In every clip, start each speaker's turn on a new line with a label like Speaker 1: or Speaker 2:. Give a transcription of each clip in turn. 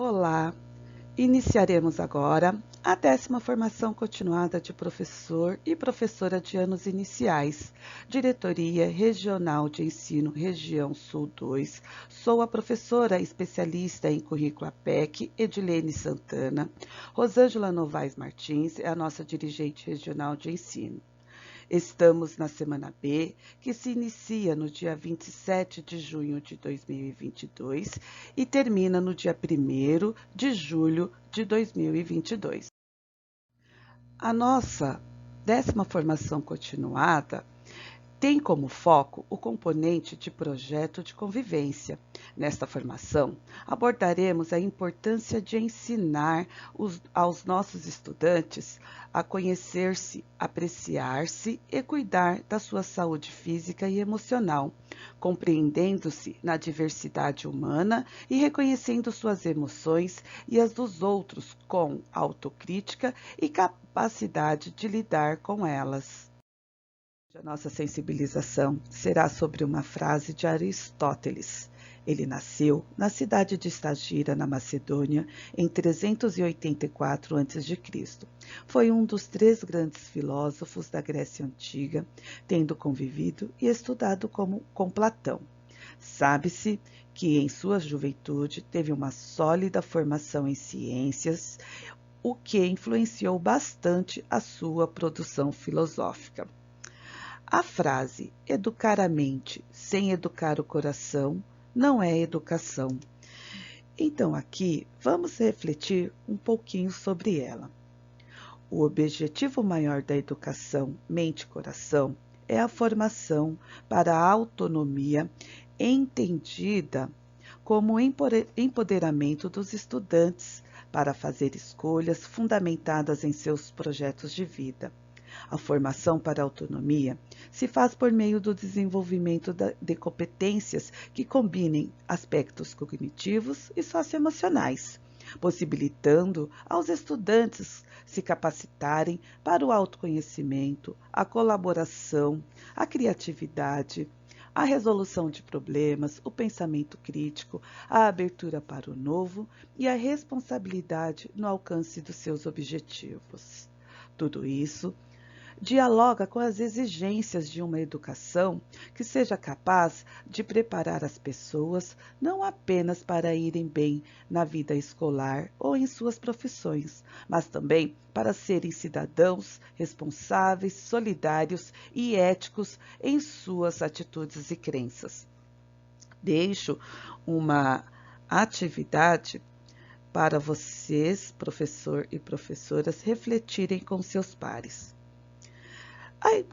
Speaker 1: Olá! Iniciaremos agora a 10ª formação continuada de professor e professora de anos iniciais, Diretoria Regional de Ensino Região Sul 2. Sou a professora especialista em currículo APEC, Edilene Santana. Rosângela Novaes Martins é a nossa dirigente regional de ensino. Estamos na Semana B, que se inicia no dia 27 de junho de 2022 e termina no dia 1º de julho de 2022. A nossa 10ª formação continuada tem como foco o componente de projeto de convivência. Nesta formação, abordaremos a importância de ensinar aos nossos estudantes a conhecer-se, apreciar-se e cuidar da sua saúde física e emocional, compreendendo-se na diversidade humana e reconhecendo suas emoções e as dos outros com autocrítica e capacidade de lidar com elas. A nossa sensibilização será sobre uma frase de Aristóteles. Ele nasceu na cidade de Estagira, na Macedônia, em 384 a.C. Foi um dos 3 grandes filósofos da Grécia Antiga, tendo convivido e estudado com Platão. Sabe-se que em sua juventude teve uma sólida formação em ciências, o que influenciou bastante a sua produção filosófica. A frase educar a mente sem educar o coração não é educação. Então aqui vamos refletir um pouquinho sobre ela. O objetivo maior da educação mente-coração é a formação para a autonomia entendida como empoderamento dos estudantes para fazer escolhas fundamentadas em seus projetos de vida. A formação para a autonomia se faz por meio do desenvolvimento de competências que combinem aspectos cognitivos e socioemocionais, possibilitando aos estudantes se capacitarem para o autoconhecimento, a colaboração, a criatividade, a resolução de problemas, o pensamento crítico, a abertura para o novo e a responsabilidade no alcance dos seus objetivos. Tudo isso dialoga com as exigências de uma educação que seja capaz de preparar as pessoas não apenas para irem bem na vida escolar ou em suas profissões, mas também para serem cidadãos responsáveis, solidários e éticos em suas atitudes e crenças. Deixo uma atividade para vocês, professor e professoras, refletirem com seus pares.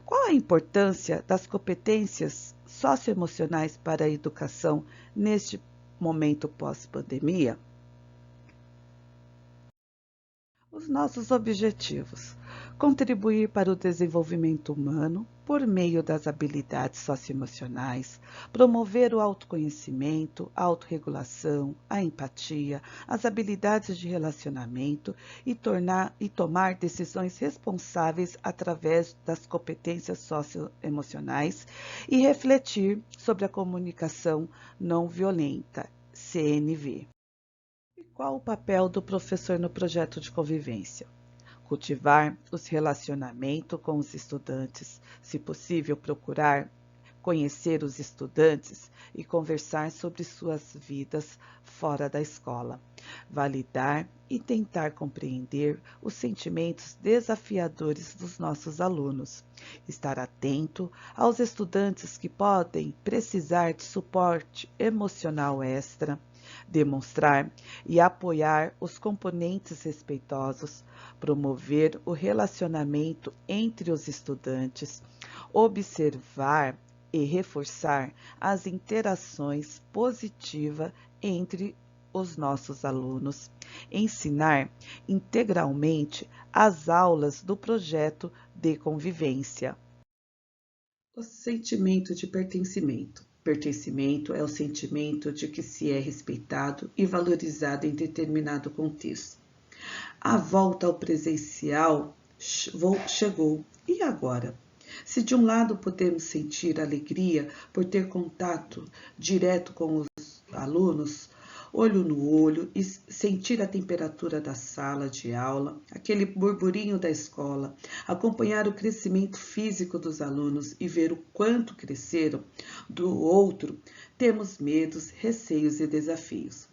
Speaker 1: Qual a importância das competências socioemocionais para a educação neste momento pós-pandemia? Os nossos objetivos: contribuir para o desenvolvimento humano por meio das habilidades socioemocionais, promover o autoconhecimento, a autorregulação, a empatia, as habilidades de relacionamento e tomar decisões responsáveis através das competências socioemocionais e refletir sobre a comunicação não violenta, CNV. Qual o papel do professor no projeto de convivência? Cultivar os relacionamentos com os estudantes, se possível procurar conhecer os estudantes e conversar sobre suas vidas fora da escola. Validar e tentar compreender os sentimentos desafiadores dos nossos alunos. Estar atento aos estudantes que podem precisar de suporte emocional extra. Demonstrar e apoiar os componentes respeitosos, promover o relacionamento entre os estudantes, observar e reforçar as interações positivas entre os nossos alunos, ensinar integralmente as aulas do projeto de convivência. O sentimento de pertencimento. Pertencimento é o sentimento de que se é respeitado e valorizado em determinado contexto. A volta ao presencial chegou. E agora? Se de um lado podemos sentir alegria por ter contato direto com os alunos, olho no olho e sentir a temperatura da sala de aula, aquele burburinho da escola, acompanhar o crescimento físico dos alunos e ver o quanto cresceram do outro, temos medos, receios e desafios.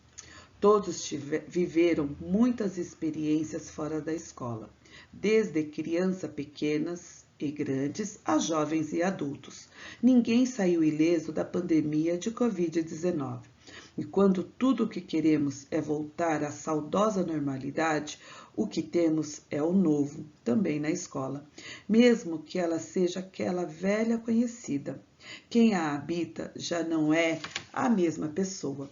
Speaker 1: Todos viveram muitas experiências fora da escola, desde crianças pequenas e grandes a jovens e adultos. Ninguém saiu ileso da pandemia de Covid-19. E quando tudo o que queremos é voltar à saudosa normalidade, o que temos é o novo, também na escola, mesmo que ela seja aquela velha conhecida. Quem a habita já não é a mesma pessoa.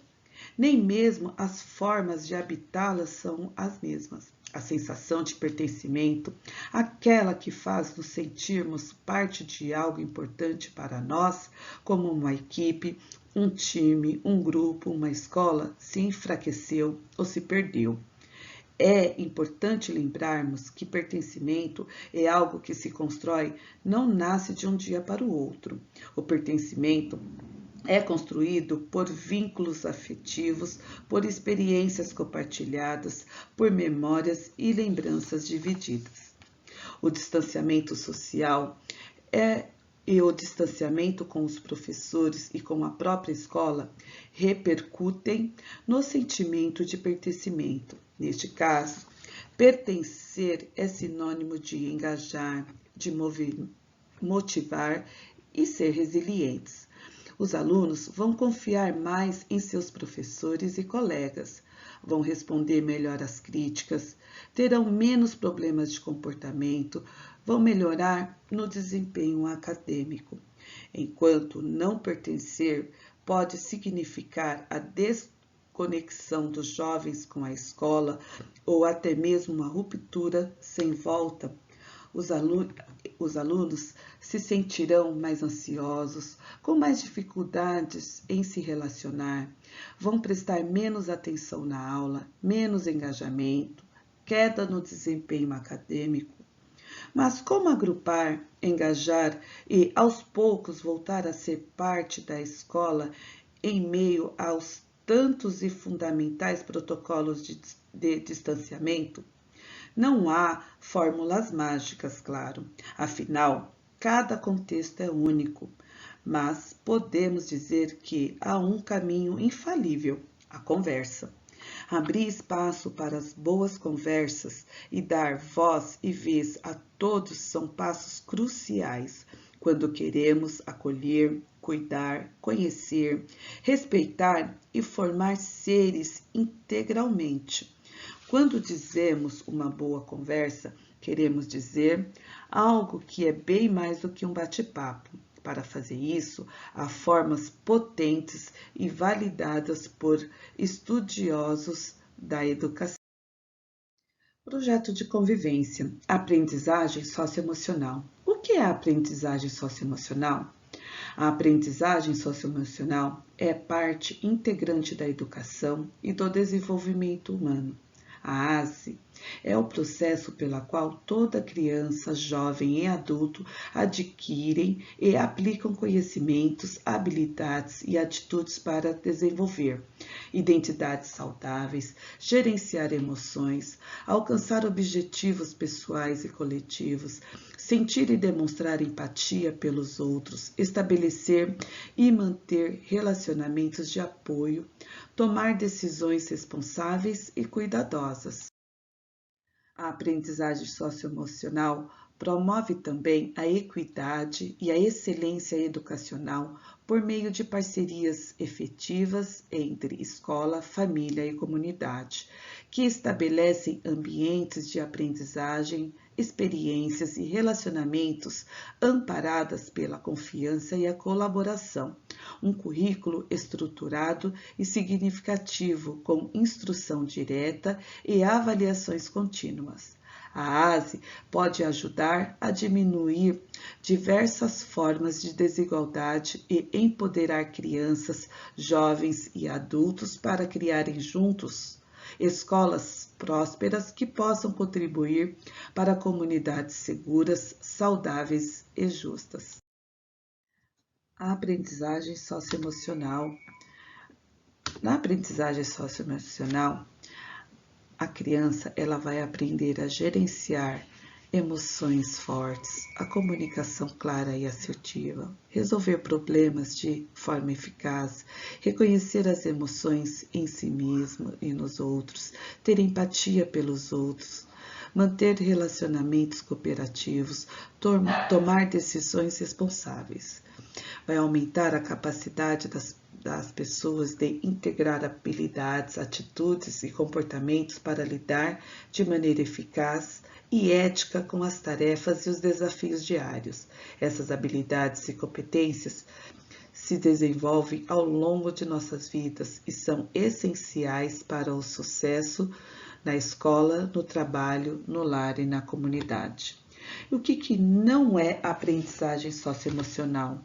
Speaker 1: Nem mesmo as formas de habitá-las são as mesmas. A sensação de pertencimento, aquela que faz nos sentirmos parte de algo importante para nós, como uma equipe, um time, um grupo, uma escola, se enfraqueceu ou se perdeu. É importante lembrarmos que pertencimento é algo que se constrói, não nasce de um dia para o outro. O pertencimento é construído por vínculos afetivos, por experiências compartilhadas, por memórias e lembranças divididas. O distanciamento social e o distanciamento com os professores e com a própria escola repercutem no sentimento de pertencimento. Neste caso, pertencer é sinônimo de engajar, de motivar e ser resilientes. Os alunos vão confiar mais em seus professores e colegas, vão responder melhor às críticas, terão menos problemas de comportamento, vão melhorar no desempenho acadêmico. Enquanto não pertencer pode significar a desconexão dos jovens com a escola ou até mesmo uma ruptura sem volta, os alunos se sentirão mais ansiosos, com mais dificuldades em se relacionar, vão prestar menos atenção na aula, menos engajamento, queda no desempenho acadêmico. Mas como agrupar, engajar e, aos poucos, voltar a ser parte da escola em meio aos tantos e fundamentais protocolos de distanciamento? Não há fórmulas mágicas, claro, afinal, cada contexto é único, mas podemos dizer que há um caminho infalível, a conversa. Abrir espaço para as boas conversas e dar voz e vez a todos são passos cruciais quando queremos acolher, cuidar, conhecer, respeitar e formar seres integralmente. Quando dizemos uma boa conversa, queremos dizer algo que é bem mais do que um bate-papo. Para fazer isso, há formas potentes e validadas por estudiosos da educação. Projeto de convivência, aprendizagem socioemocional. O que é a aprendizagem socioemocional? A aprendizagem socioemocional é parte integrante da educação e do desenvolvimento humano. A ASE é o processo pela qual toda criança, jovem e adulto adquirem e aplicam conhecimentos, habilidades e atitudes para desenvolver identidades saudáveis, gerenciar emoções, alcançar objetivos pessoais e coletivos, sentir e demonstrar empatia pelos outros, estabelecer e manter relacionamentos de apoio, tomar decisões responsáveis e cuidadosas. A aprendizagem socioemocional promove também a equidade e a excelência educacional por meio de parcerias efetivas entre escola, família e comunidade, que estabelecem ambientes de aprendizagem, experiências e relacionamentos amparadas pela confiança e a colaboração. Um currículo estruturado e significativo com instrução direta e avaliações contínuas. A ASE pode ajudar a diminuir diversas formas de desigualdade e empoderar crianças, jovens e adultos para criarem juntos escolas prósperas que possam contribuir para comunidades seguras, saudáveis e justas. A aprendizagem socioemocional Na aprendizagem socioemocional, a criança ela vai aprender a gerenciar emoções fortes, a comunicação clara e assertiva, resolver problemas de forma eficaz, reconhecer as emoções em si mesmo e nos outros, ter empatia pelos outros, manter relacionamentos cooperativos, tomar decisões responsáveis. Vai aumentar a capacidade das pessoas de integrar habilidades, atitudes e comportamentos para lidar de maneira eficaz e ética com as tarefas e os desafios diários. Essas habilidades e competências se desenvolvem ao longo de nossas vidas e são essenciais para o sucesso na escola, no trabalho, no lar e na comunidade. E o que não é aprendizagem socioemocional?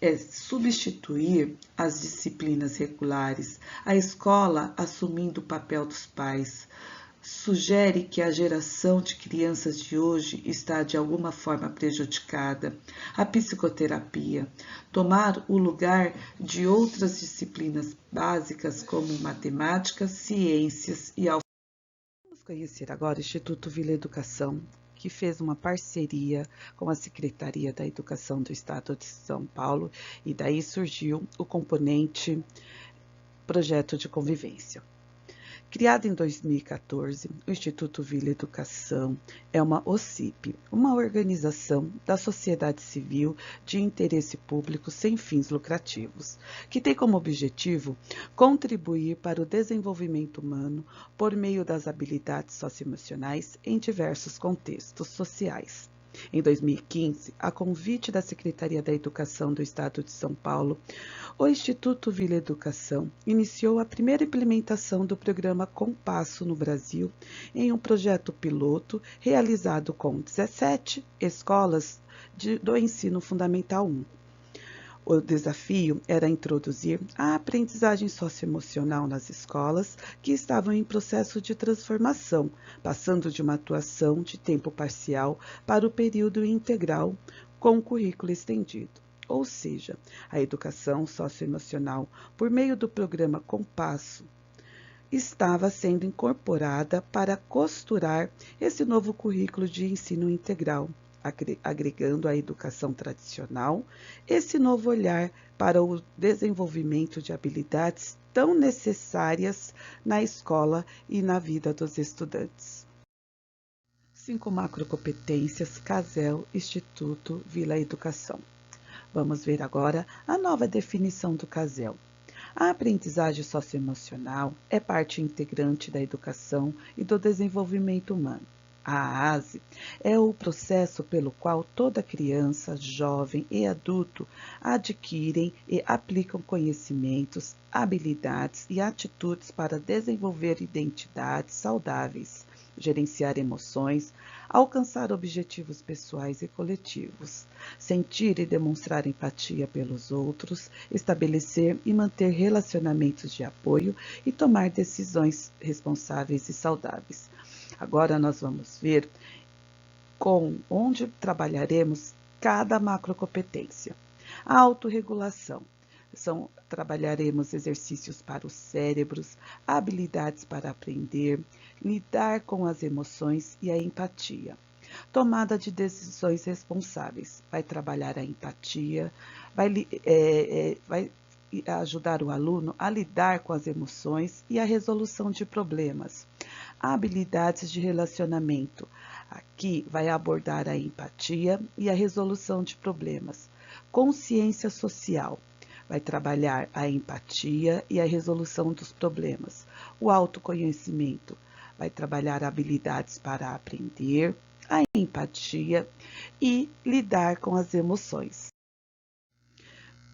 Speaker 1: É substituir as disciplinas regulares, a escola assumindo o papel dos pais. Sugere que a geração de crianças de hoje está de alguma forma prejudicada. A psicoterapia, tomar o lugar de outras disciplinas básicas como matemática, ciências e alfabetização. Vamos conhecer agora o Instituto Vila Educação, que fez uma parceria com a Secretaria da Educação do Estado de São Paulo, e daí surgiu o componente Projeto de Convivência. Criado em 2014, o Instituto Vila Educação é uma OCIP, uma organização da sociedade civil de interesse público sem fins lucrativos, que tem como objetivo contribuir para o desenvolvimento humano por meio das habilidades socioemocionais em diversos contextos sociais. Em 2015, a convite da Secretaria da Educação do Estado de São Paulo, o Instituto Vila Educação iniciou a primeira implementação do programa Compasso no Brasil em um projeto piloto realizado com 17 escolas do ensino fundamental 1. O desafio era introduzir a aprendizagem socioemocional nas escolas que estavam em processo de transformação, passando de uma atuação de tempo parcial para o período integral com currículo estendido. Ou seja, a educação socioemocional, por meio do programa Compasso, estava sendo incorporada para costurar esse novo currículo de ensino integral, agregando à educação tradicional esse novo olhar para o desenvolvimento de habilidades tão necessárias na escola e na vida dos estudantes. 5 macrocompetências CASEL Instituto Vila Educação. Vamos ver agora a nova definição do CASEL. A aprendizagem socioemocional é parte integrante da educação e do desenvolvimento humano. A ASE é o processo pelo qual toda criança, jovem e adulto adquirem e aplicam conhecimentos, habilidades e atitudes para desenvolver identidades saudáveis, gerenciar emoções, alcançar objetivos pessoais e coletivos, sentir e demonstrar empatia pelos outros, estabelecer e manter relacionamentos de apoio e tomar decisões responsáveis e saudáveis. Agora nós vamos ver onde trabalharemos cada macrocompetência. A autorregulação. Trabalharemos exercícios para os cérebros, habilidades para aprender, lidar com as emoções e a empatia. Tomada de decisões responsáveis. Vai trabalhar a empatia, vai ajudar o aluno a lidar com as emoções e a resolução de problemas. Habilidades de relacionamento. Aqui vai abordar a empatia e a resolução de problemas. Consciência social. Vai trabalhar a empatia e a resolução dos problemas. O autoconhecimento. Vai trabalhar habilidades para aprender, a empatia e lidar com as emoções.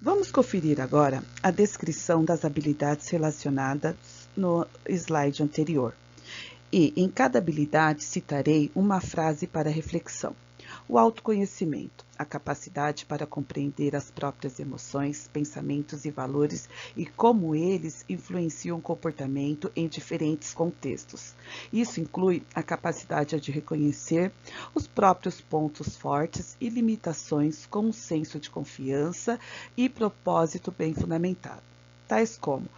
Speaker 1: Vamos conferir agora a descrição das habilidades relacionadas no slide anterior. E em cada habilidade citarei uma frase para reflexão. O autoconhecimento, a capacidade para compreender as próprias emoções, pensamentos e valores e como eles influenciam o comportamento em diferentes contextos. Isso inclui a capacidade de reconhecer os próprios pontos fortes e limitações com um senso de confiança e propósito bem fundamentado, tais como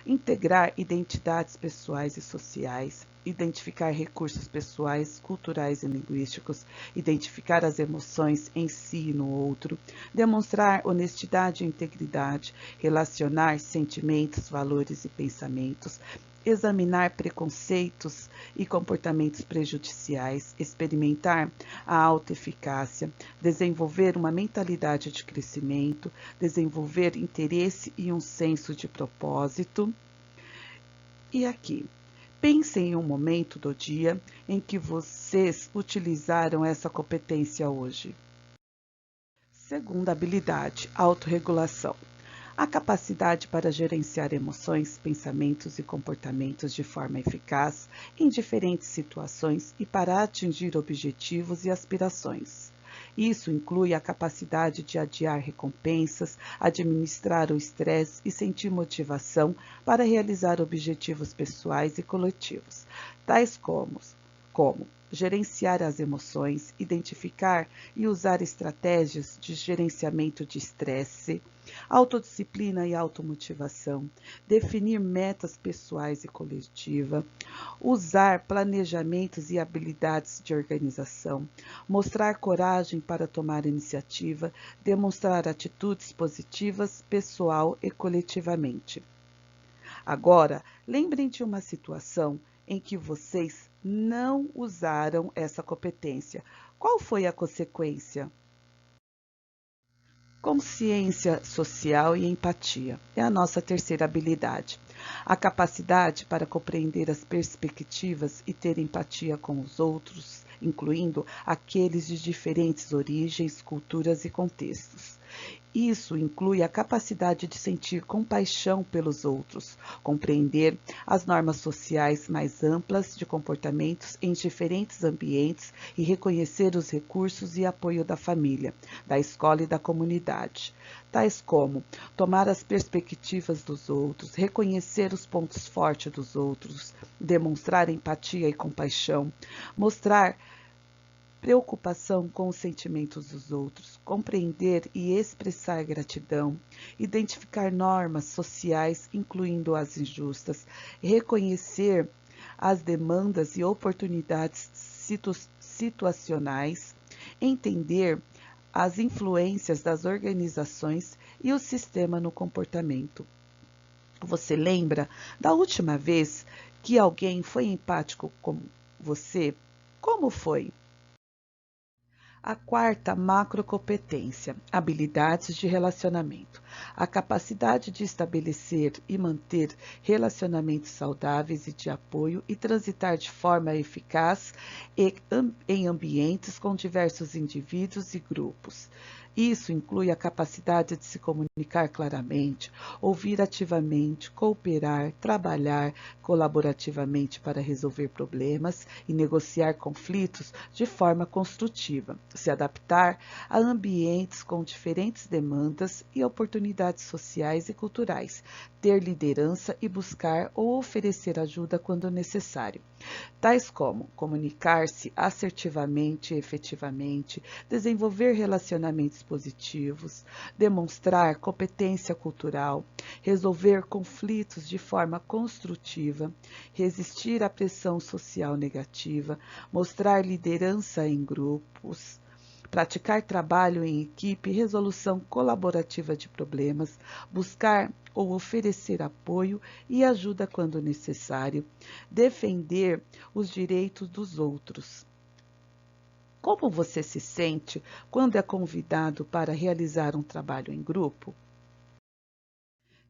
Speaker 1: integrar identidades pessoais e sociais, identificar recursos pessoais, culturais e linguísticos, identificar as emoções em si e no outro, demonstrar honestidade e integridade, relacionar sentimentos, valores e pensamentos, examinar preconceitos e comportamentos prejudiciais, experimentar a autoeficácia, desenvolver uma mentalidade de crescimento, desenvolver interesse e um senso de propósito. E aqui, pensem em um momento do dia em que vocês utilizaram essa competência hoje. Segunda habilidade, autorregulação. A capacidade para gerenciar emoções, pensamentos e comportamentos de forma eficaz em diferentes situações e para atingir objetivos e aspirações. Isso inclui a capacidade de adiar recompensas, administrar o estresse e sentir motivação para realizar objetivos pessoais e coletivos, tais como gerenciar as emoções, identificar e usar estratégias de gerenciamento de estresse, autodisciplina e automotivação, definir metas pessoais e coletivas, usar planejamentos e habilidades de organização, mostrar coragem para tomar iniciativa, demonstrar atitudes positivas pessoal e coletivamente. Agora, lembrem de uma situação em que vocês não usaram essa competência. Qual foi a consequência? Consciência social e empatia é a nossa terceira habilidade. A capacidade para compreender as perspectivas e ter empatia com os outros, incluindo aqueles de diferentes origens, culturas e contextos. Isso inclui a capacidade de sentir compaixão pelos outros, compreender as normas sociais mais amplas de comportamentos em diferentes ambientes e reconhecer os recursos e apoio da família, da escola e da comunidade, tais como tomar as perspectivas dos outros, reconhecer os pontos fortes dos outros, demonstrar empatia e compaixão, mostrar preocupação com os sentimentos dos outros, compreender e expressar gratidão, identificar normas sociais, incluindo as injustas, reconhecer as demandas e oportunidades situacionais, entender as influências das organizações e o sistema no comportamento. Você lembra da última vez que alguém foi empático com você? Como foi? A quarta macrocompetência, habilidades de relacionamento. A capacidade de estabelecer e manter relacionamentos saudáveis e de apoio e transitar de forma eficaz em ambientes com diversos indivíduos e grupos. Isso inclui a capacidade de se comunicar claramente, ouvir ativamente, cooperar, trabalhar colaborativamente para resolver problemas e negociar conflitos de forma construtiva, se adaptar a ambientes com diferentes demandas e oportunidades sociais e culturais, ter liderança e buscar ou oferecer ajuda quando necessário, tais como comunicar-se assertivamente e efetivamente, desenvolver relacionamentos positivos, demonstrar competência cultural, resolver conflitos de forma construtiva, resistir à pressão social negativa, mostrar liderança em grupos, praticar trabalho em equipe, resolução colaborativa de problemas, buscar ou oferecer apoio e ajuda quando necessário, defender os direitos dos outros. Como você se sente quando é convidado para realizar um trabalho em grupo?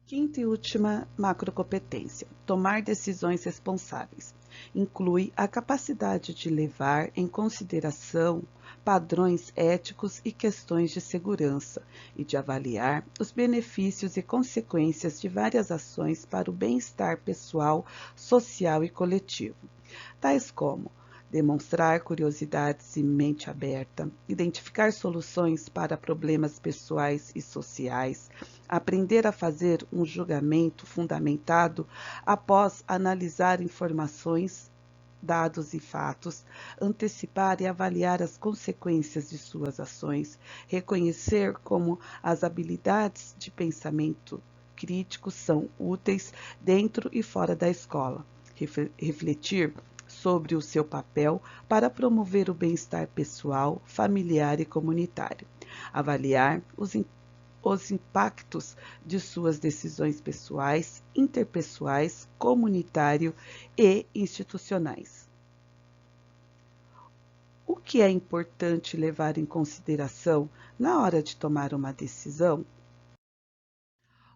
Speaker 1: Quinta e última macrocompetência: tomar decisões responsáveis. Inclui a capacidade de levar em consideração padrões éticos e questões de segurança e de avaliar os benefícios e consequências de várias ações para o bem-estar pessoal, social e coletivo, tais como demonstrar curiosidades e mente aberta, identificar soluções para problemas pessoais e sociais, aprender a fazer um julgamento fundamentado após analisar informações, dados e fatos, antecipar e avaliar as consequências de suas ações, reconhecer como as habilidades de pensamento críticos são úteis dentro e fora da escola. Refletir sobre o seu papel para promover o bem-estar pessoal, familiar e comunitário. Avaliar os impactos de suas decisões pessoais, interpessoais, comunitário e institucionais. O que é importante levar em consideração na hora de tomar uma decisão?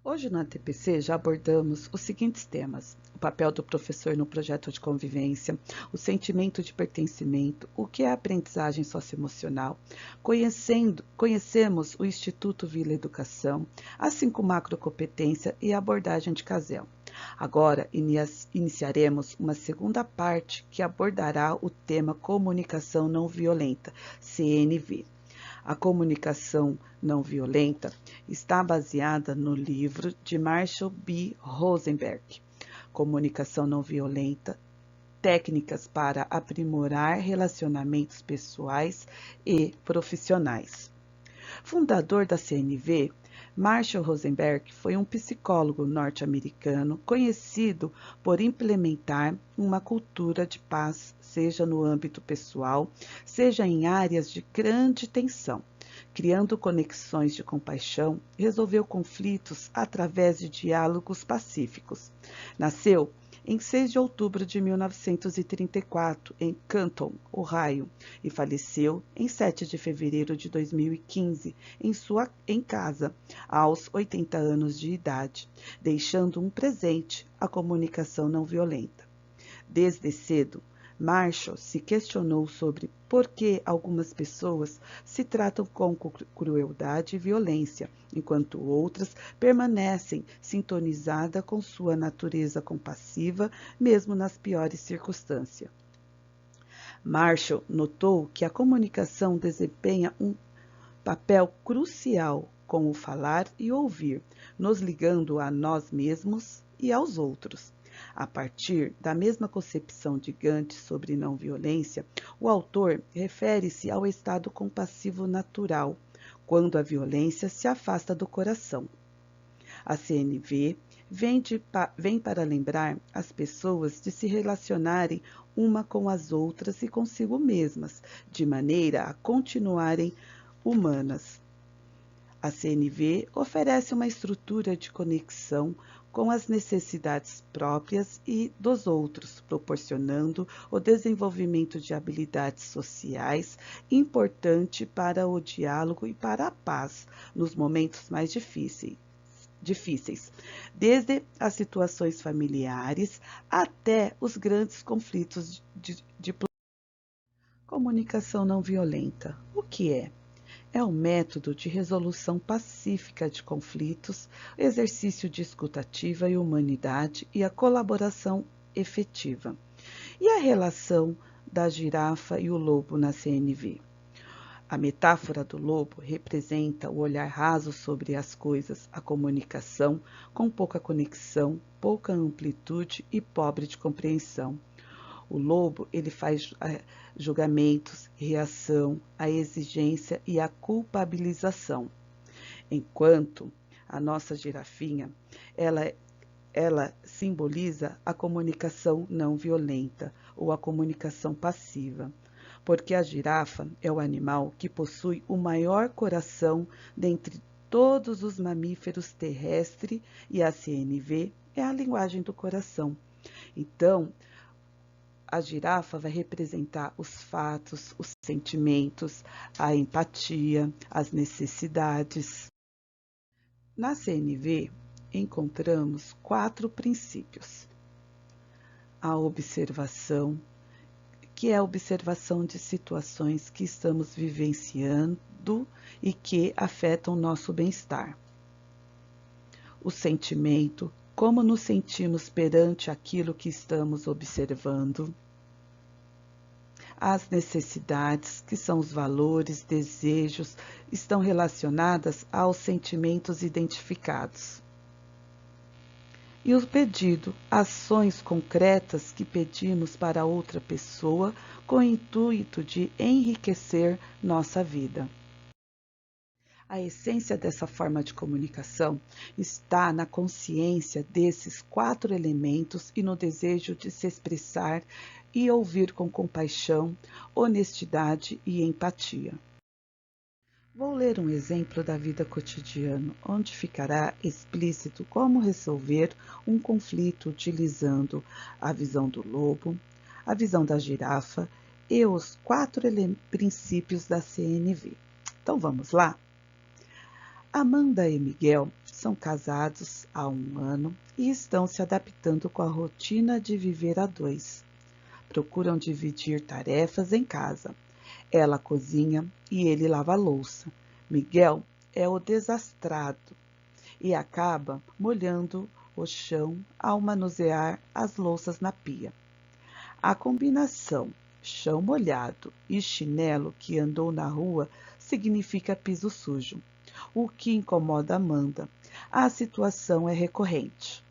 Speaker 1: Hoje no ATPC já abordamos os seguintes temas: o papel do professor no projeto de convivência, o sentimento de pertencimento, o que é aprendizagem socioemocional, conhecemos o Instituto Vila Educação, as 5 macrocompetências e a abordagem de Casel. Agora iniciaremos uma segunda parte que abordará o tema comunicação não violenta, CNV. A comunicação não violenta está baseada no livro de Marshall B. Rosenberg, Comunicação Não Violenta, Técnicas para Aprimorar Relacionamentos Pessoais e Profissionais. Fundador da CNV, Marshall Rosenberg foi um psicólogo norte-americano conhecido por implementar uma cultura de paz, seja no âmbito pessoal, seja em áreas de grande tensão. Criando conexões de compaixão, resolveu conflitos através de diálogos pacíficos. Nasceu em 6 de outubro de 1934, em Canton, Ohio, e faleceu em 7 de fevereiro de 2015, em casa, aos 80 anos de idade, deixando um presente à comunicação não violenta. Desde cedo, Marshall se questionou sobre por que algumas pessoas se tratam com crueldade e violência, enquanto outras permanecem sintonizadas com sua natureza compassiva, mesmo nas piores circunstâncias. Marshall notou que a comunicação desempenha um papel crucial com o falar e ouvir, nos ligando a nós mesmos e aos outros. A partir da mesma concepção de Gandhi sobre não violência, o autor refere-se ao estado compassivo natural, quando a violência se afasta do coração. A CNV vem para lembrar as pessoas de se relacionarem uma com as outras e consigo mesmas, de maneira a continuarem humanas. A CNV oferece uma estrutura de conexão com as necessidades próprias e dos outros, proporcionando o desenvolvimento de habilidades sociais importante para o diálogo e para a paz nos momentos mais difíceis, desde as situações familiares até os grandes conflitos de comunicação não violenta. O que é? É um método de resolução pacífica de conflitos, exercício de escutativa e humanidade e a colaboração efetiva. E a relação da girafa e o lobo na CNV? A metáfora do lobo representa o olhar raso sobre as coisas, a comunicação com pouca conexão, pouca amplitude e pobre de compreensão. O lobo, ele faz julgamentos, reação, a exigência e a culpabilização. Enquanto a nossa girafinha, ela simboliza a comunicação não violenta ou a comunicação passiva, porque a girafa é o animal que possui o maior coração dentre todos os mamíferos terrestres e a CNV é a linguagem do coração. Então, a girafa vai representar os fatos, os sentimentos, a empatia, as necessidades. Na CNV, encontramos 4 princípios. A observação, que é a observação de situações que estamos vivenciando e que afetam nosso bem-estar. O sentimento, como nos sentimos perante aquilo que estamos observando. As necessidades, que são os valores, desejos, estão relacionadas aos sentimentos identificados. E o pedido, ações concretas que pedimos para outra pessoa com o intuito de enriquecer nossa vida. A essência dessa forma de comunicação está na consciência desses 4 elementos e no desejo de se expressar e ouvir com compaixão, honestidade e empatia. Vou ler um exemplo da vida cotidiana, onde ficará explícito como resolver um conflito utilizando a visão do lobo, a visão da girafa e os 4 princípios da CNV. Então vamos lá? Amanda e Miguel são casados há 1 ano e estão se adaptando com a rotina de viver a dois. Procuram dividir tarefas em casa. Ela cozinha e ele lava a louça. Miguel é o desastrado e acaba molhando o chão ao manusear as louças na pia. A combinação chão molhado e chinelo que andou na rua significa piso sujo, o que incomoda Amanda. A situação é recorrente.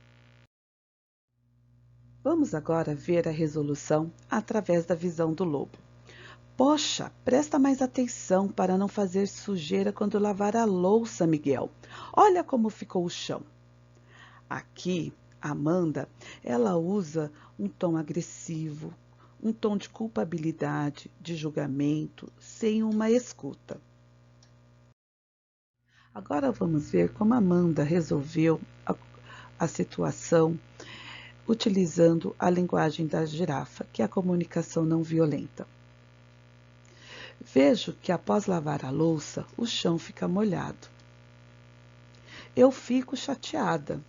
Speaker 1: Vamos agora ver a resolução através da visão do lobo. Poxa, presta mais atenção para não fazer sujeira quando lavar a louça, Miguel. Olha como ficou o chão. Aqui, Amanda, ela usa um tom agressivo, um tom de culpabilidade, de julgamento, sem uma escuta. Agora vamos ver como Amanda resolveu a situação utilizando a linguagem da girafa, que é a comunicação não violenta. Vejo que após lavar a louça, o chão fica molhado. Eu fico chateada,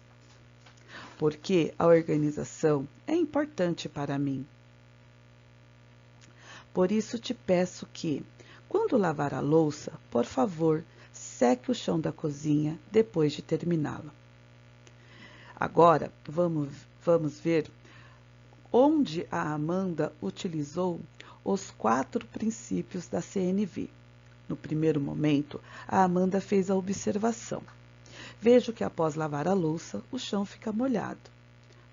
Speaker 1: porque a organização é importante para mim. Por isso te peço que, quando lavar a louça, por favor, seque o chão da cozinha depois de terminá-la. Agora, vamos ver onde a Amanda utilizou os 4 princípios da CNV. No primeiro momento, a Amanda fez a observação. Vejo que após lavar a louça, o chão fica molhado.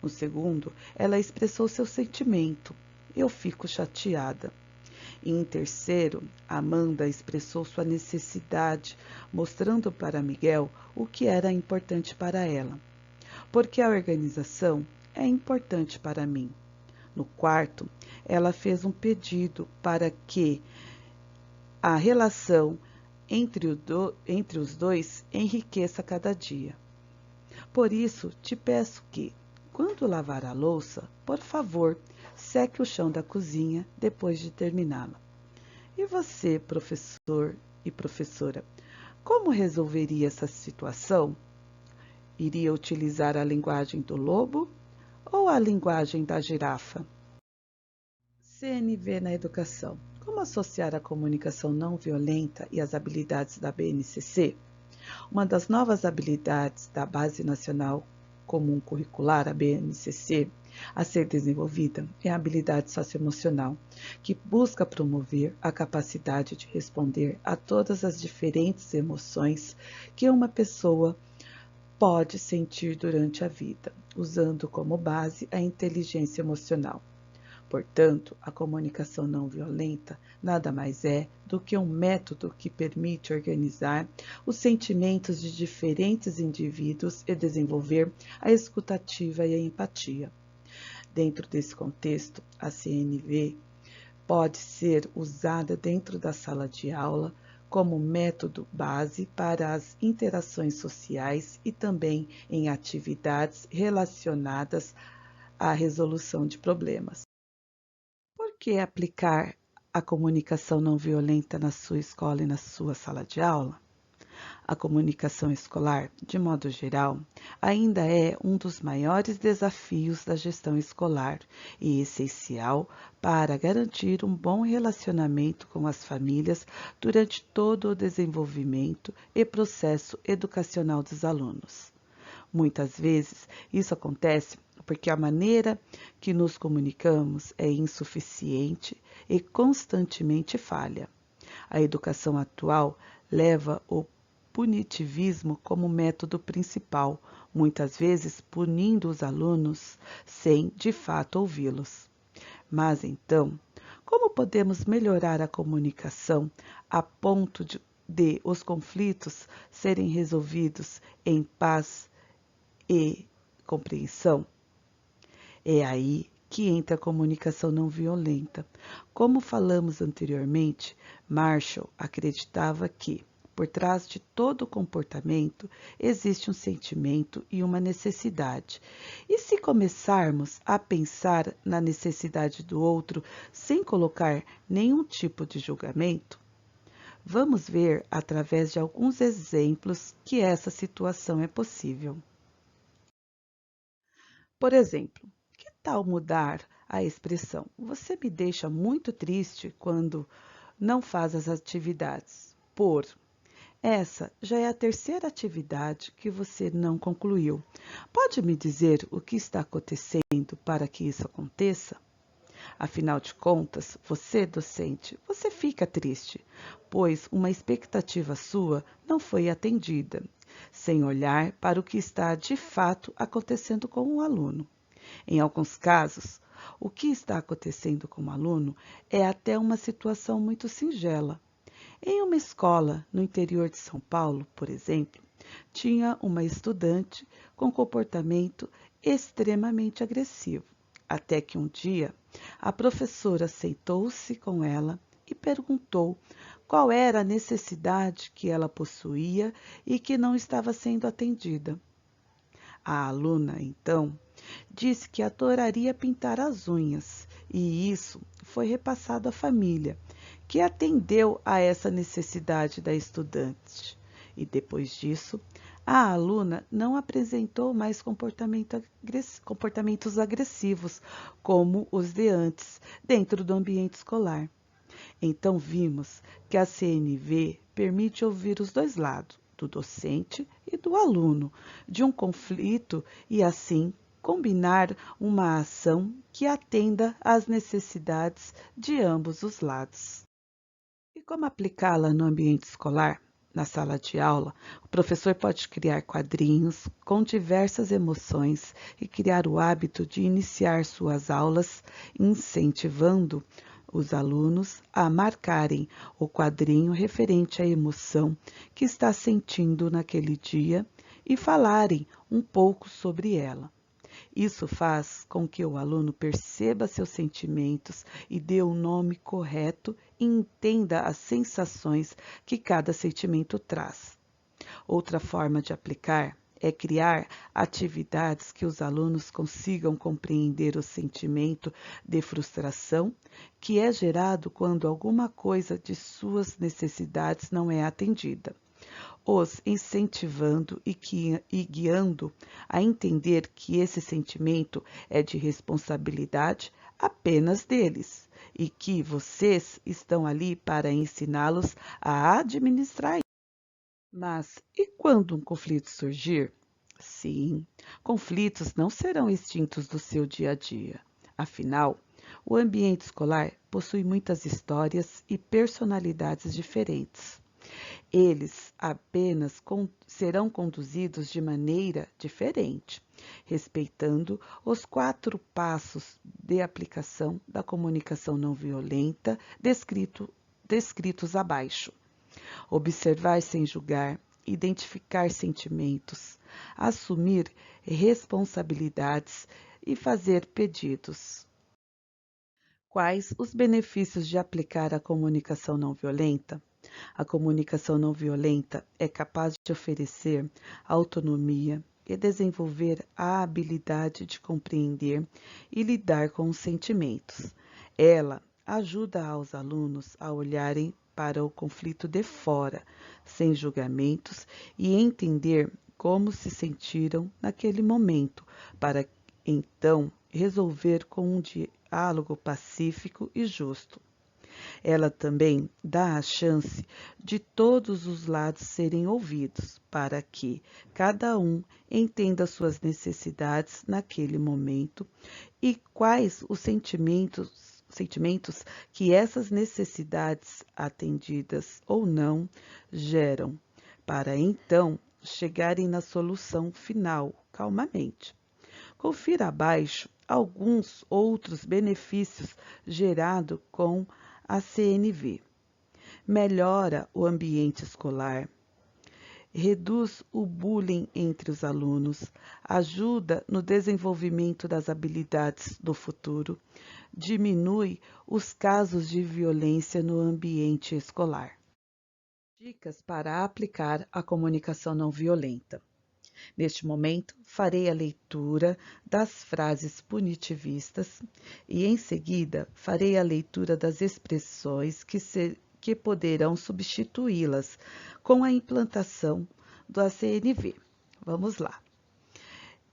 Speaker 1: No segundo, ela expressou seu sentimento. Eu fico chateada. E em terceiro, Amanda expressou sua necessidade, mostrando para Miguel o que era importante para ela. Porque a organização é importante para mim. No quarto, ela fez um pedido para que a relação entre os dois enriqueça cada dia. Por isso, te peço que, quando lavar a louça, por favor, seque o chão da cozinha depois de terminá-la. E você, professor e professora, como resolveria essa situação? Iria utilizar a linguagem do lobo ou a linguagem da girafa? CNV na educação. Como associar a comunicação não violenta e as habilidades da BNCC? Uma das novas habilidades da Base Nacional Comum Curricular, a BNCC, a ser desenvolvida é a habilidade socioemocional, que busca promover a capacidade de responder a todas as diferentes emoções que uma pessoa pode sentir durante a vida, usando como base a inteligência emocional. Portanto, a comunicação não violenta nada mais é do que um método que permite organizar os sentimentos de diferentes indivíduos e desenvolver a escutativa e a empatia. Dentro desse contexto, a CNV pode ser usada dentro da sala de aula como método base para as interações sociais e também em atividades relacionadas à resolução de problemas. Por que aplicar a comunicação não violenta na sua escola e na sua sala de aula? A comunicação escolar, de modo geral, ainda é um dos maiores desafios da gestão escolar e essencial para garantir um bom relacionamento com as famílias durante todo o desenvolvimento e processo educacional dos alunos. Muitas vezes, isso acontece porque a maneira que nos comunicamos é insuficiente e constantemente falha. A educação atual leva o punitivismo como método principal, muitas vezes punindo os alunos sem, de fato, ouvi-los. Mas então, como podemos melhorar a comunicação a ponto de os conflitos serem resolvidos em paz e compreensão? É aí que entra a comunicação não violenta. Como falamos anteriormente, Marshall acreditava que, por trás de todo comportamento, existe um sentimento e uma necessidade. E se começarmos a pensar na necessidade do outro sem colocar nenhum tipo de julgamento, vamos ver através de alguns exemplos que essa situação é possível. Por exemplo, que tal mudar a expressão? Você me deixa muito triste quando não faz as atividades. Por essa já é a terceira atividade que você não concluiu. Pode me dizer o que está acontecendo para que isso aconteça? Afinal de contas, você, docente, você fica triste, pois uma expectativa sua não foi atendida, sem olhar para o que está de fato acontecendo com o aluno. Em alguns casos, o que está acontecendo com o aluno é até uma situação muito singela. Em uma escola no interior de São Paulo, por exemplo, tinha uma estudante com comportamento extremamente agressivo, até que um dia a professora sentou-se com ela e perguntou qual era a necessidade que ela possuía e que não estava sendo atendida. A aluna, então, disse que adoraria pintar as unhas, e isso foi repassado à família, que atendeu a essa necessidade da estudante. E depois disso, a aluna não apresentou mais comportamentos agressivos como os de antes, dentro do ambiente escolar. Então vimos que a CNV permite ouvir os dois lados, do docente e do aluno, de um conflito e assim combinar uma ação que atenda às necessidades de ambos os lados. E como aplicá-la no ambiente escolar? Na sala de aula, o professor pode criar quadrinhos com diversas emoções e criar o hábito de iniciar suas aulas incentivando os alunos a marcarem o quadrinho referente à emoção que está sentindo naquele dia e falarem um pouco sobre ela. Isso faz com que o aluno perceba seus sentimentos e dê o nome correto e entenda as sensações que cada sentimento traz. Outra forma de aplicar é criar atividades que os alunos consigam compreender o sentimento de frustração que é gerado quando alguma coisa de suas necessidades não é atendida, os incentivando e guiando a entender que esse sentimento é de responsabilidade apenas deles e que vocês estão ali para ensiná-los a administrar. Mas e quando um conflito surgir? Sim, conflitos não serão extintos do seu dia a dia. Afinal, o ambiente escolar possui muitas histórias e personalidades diferentes. Eles apenas serão conduzidos de maneira diferente, respeitando os 4 passos de aplicação da comunicação não violenta descritos abaixo. Observar sem julgar, identificar sentimentos, assumir responsabilidades e fazer pedidos. Quais os benefícios de aplicar a comunicação não violenta? A comunicação não violenta é capaz de oferecer autonomia e desenvolver a habilidade de compreender e lidar com os sentimentos. Ela ajuda aos alunos a olharem para o conflito de fora, sem julgamentos, e entender como se sentiram naquele momento, para então resolver com um diálogo pacífico e justo. Ela também dá a chance de todos os lados serem ouvidos, para que cada um entenda suas necessidades naquele momento e quais os sentimentos que essas necessidades, atendidas ou não, geram, para então chegarem na solução final calmamente. Confira abaixo alguns outros benefícios gerados com a CNV. melhora o ambiente escolar, reduz o bullying entre os alunos, ajuda no desenvolvimento das habilidades do futuro, diminui os casos de violência no ambiente escolar. Dicas para aplicar a comunicação não violenta. Neste momento, farei a leitura das frases punitivistas e, em seguida, farei a leitura das expressões que poderão substituí-las com a implantação da CNV. Vamos lá.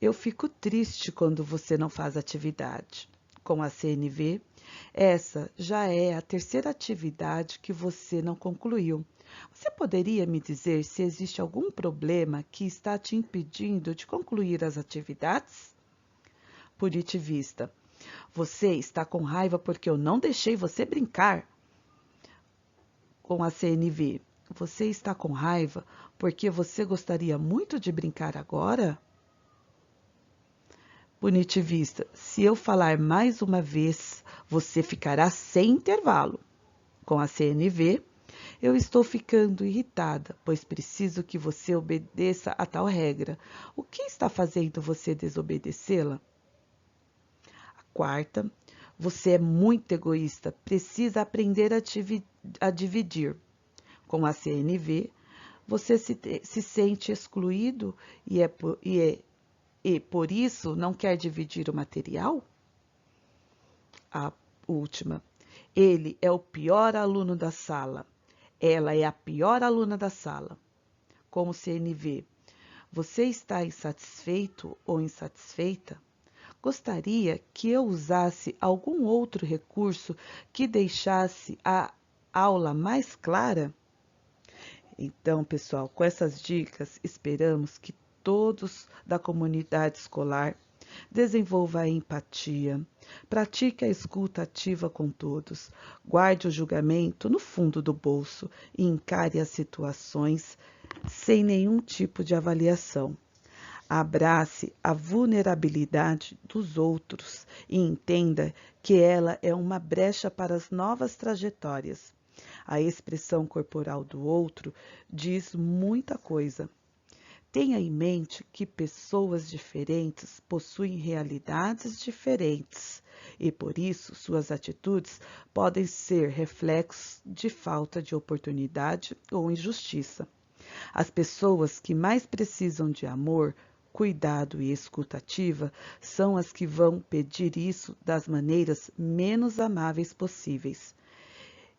Speaker 1: Eu fico triste quando você não faz atividade. Com a CNV, essa já é a terceira atividade que você não concluiu. Você poderia me dizer se existe algum problema que está te impedindo de concluir as atividades? Punitivista. Você está com raiva porque eu não deixei você brincar? Com a CNV. Você está com raiva porque você gostaria muito de brincar agora? Punitivista. Se eu falar mais uma vez, você ficará sem intervalo. Com a CNV. Eu estou ficando irritada, pois preciso que você obedeça a tal regra. O que está fazendo você desobedecê-la? A quarta, você é muito egoísta, precisa aprender a dividir. Com a CNV, você se sente excluído e por isso não quer dividir o material? A última, ele é o pior aluno da sala. Ela é a pior aluna da sala. Como CNV, você está insatisfeito ou insatisfeita? Gostaria que eu usasse algum outro recurso que deixasse a aula mais clara? Então, pessoal, com essas dicas, esperamos que todos da comunidade escolar desenvolva a empatia, pratique a escuta ativa com todos, guarde o julgamento no fundo do bolso e encare as situações sem nenhum tipo de avaliação. Abrace a vulnerabilidade dos outros e entenda que ela é uma brecha para as novas trajetórias. A expressão corporal do outro diz muita coisa. Tenha em mente que pessoas diferentes possuem realidades diferentes e, por isso, suas atitudes podem ser reflexos de falta de oportunidade ou injustiça. As pessoas que mais precisam de amor, cuidado e escuta ativa são as que vão pedir isso das maneiras menos amáveis possíveis.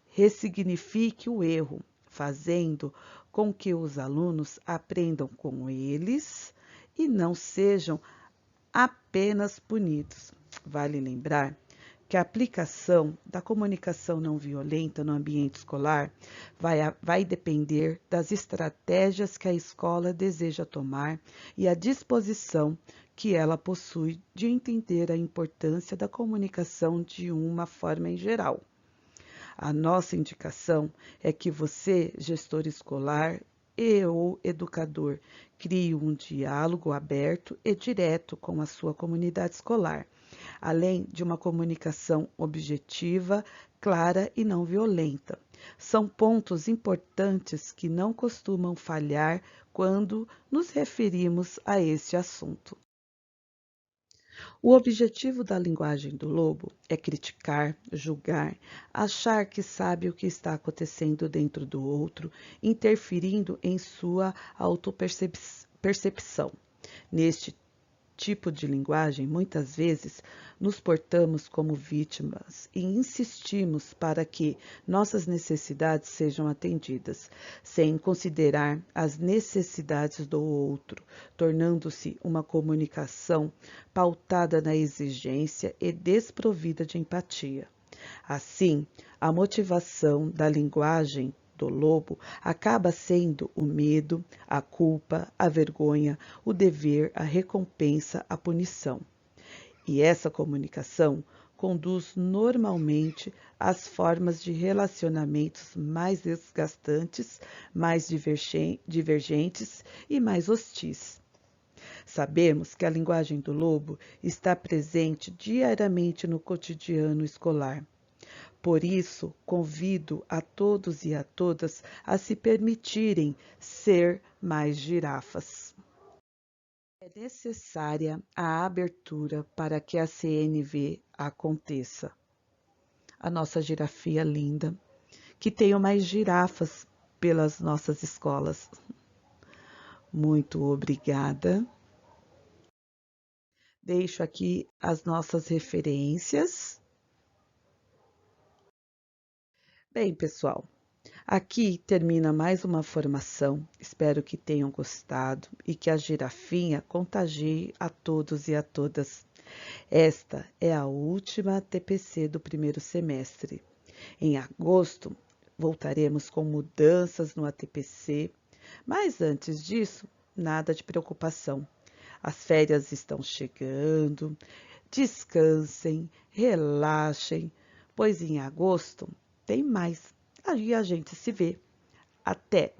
Speaker 1: Ressignifique o erro, fazendo com que os alunos aprendam com eles e não sejam apenas punidos. Vale lembrar que a aplicação da comunicação não violenta no ambiente escolar vai depender das estratégias que a escola deseja tomar e a disposição que ela possui de entender a importância da comunicação de uma forma em geral. A nossa indicação é que você, gestor escolar e ou educador, crie um diálogo aberto e direto com a sua comunidade escolar, além de uma comunicação objetiva, clara e não violenta. São pontos importantes que não costumam falhar quando nos referimos a este assunto. O objetivo da linguagem do lobo é criticar, julgar, achar que sabe o que está acontecendo dentro do outro, interferindo em sua autopercepção. Neste tipo de linguagem, muitas vezes nos portamos como vítimas e insistimos para que nossas necessidades sejam atendidas, sem considerar as necessidades do outro, tornando-se uma comunicação pautada na exigência e desprovida de empatia. Assim, a motivação da linguagem do lobo acaba sendo o medo, a culpa, a vergonha, o dever, a recompensa, a punição. E essa comunicação conduz normalmente às formas de relacionamentos mais desgastantes, mais divergentes e mais hostis. Sabemos que a linguagem do lobo está presente diariamente no cotidiano escolar. Por isso, convido a todos e a todas a se permitirem ser mais girafas. É necessária a abertura para que a CNV aconteça. A nossa girafia linda, que tenham mais girafas pelas nossas escolas. Muito obrigada. Deixo aqui as nossas referências. Bem, pessoal, aqui termina mais uma formação. Espero que tenham gostado e que a girafinha contagie a todos e a todas. Esta é a última TPC do primeiro semestre. Em agosto, voltaremos com mudanças no ATPC, mas antes disso, nada de preocupação. As férias estão chegando, descansem, relaxem, pois em agosto tem mais. Aí a gente se vê. Até!